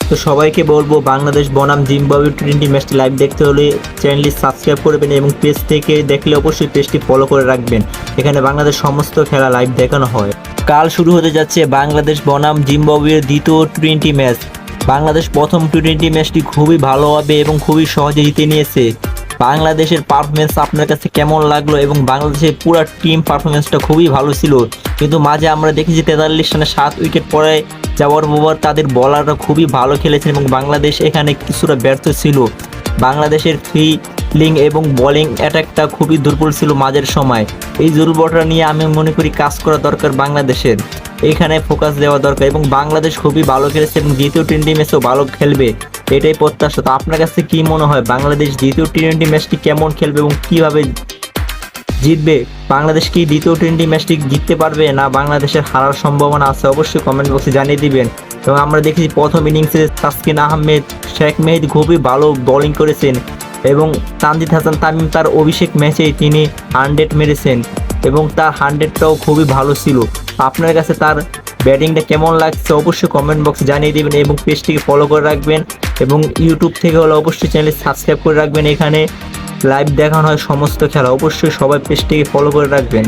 তো সবাইকে বলবো বাংলাদেশ বনাম জিম্বাবুয়ে টি20 ম্যাচটি লাইভ দেখতে হলে চ্যানেলটি সাবস্ক্রাইব করবেন এবং পেজ থেকে দেখলে অবশ্যই পেজটি ফলো করে রাখবেন। এখানে বাংলাদেশ সমস্ত খেলা লাইভ দেখানো হয়। কাল শুরু হতে যাচ্ছে বাংলাদেশ বনাম জিম্বাবুয়ের দ্বিতীয় টি20 ম্যাচ। বাংলাদেশ প্রথম টি20 ম্যাচটি খুবই ভালোভাবে এবং খুবই সহজে জিতে নিয়েছে। বাংলাদেশের পারফরমেন্স আপনার কাছে কেমন লাগলো? এবং বাংলাদেশের পুরো টিম পারফরমেন্সটা খুবই ভালো ছিল, কিন্তু মাঝে আমরা দেখেছি 43 রানে 7 উইকেট পড়ে যাওয়ার পর তাদের বলাররা খুবই ভালো খেলেছেন এবং বাংলাদেশ এখানে কিছুটা ব্যর্থ ছিল। বাংলাদেশের ফিল্ডিং এবং বোলিং অ্যাটাকটা খুবই দুর্বল ছিল মাঝের সময়। এই দুর্বলতা নিয়ে আমি মনে করি কাজ করা দরকার বাংলাদেশের, এখানে ফোকাস দেওয়া দরকার এবং বাংলাদেশ খুবই ভালো খেলেছে এবং দ্বিতীয় টি20 ম্যাচও ভালো খেলবে, এটাই প্রত্যাশা। তো আপনার কাছে কি মনে হয় বাংলাদেশ দ্বিতীয় টি20 ম্যাচটি কেমন খেলবে এবং কিভাবে জিতবে? বাংলাদেশ কি দ্বিতীয় টি20 ম্যাচটি জিততে পারবে না বাংলাদেশের হারার সম্ভাবনা আছে? অবশ্যই কমেন্ট বক্সে জানিয়ে দিবেন। এবং আমরা দেখেছি প্রথম ইনিংসে তাসকিন আহমেদ, শেখ মেহেদী খুবই ভালো বোলিং করেছেন এবং তানজিদ হাসান তামিম তার অভিষেক ম্যাচেই তিনি 100 মেরেছেন এবং তার 100টাও খুবই ভালো ছিল। আপনার কাছে তার ব্যাটিংটা কেমন লাগছে অবশ্যই কমেন্ট বক্সে জানিয়ে দেবেন এবং পেজটিকে ফলো করে রাখবেন এবং ইউটিউব থেকে হলে অবশ্যই চ্যানেল সাবস্ক্রাইব করে রাখবেন। এখানে লাইভ দেখানো হয় সমস্ত খেলা, অবশ্যই সবাই পেজটিকে ফলো করে রাখবেন।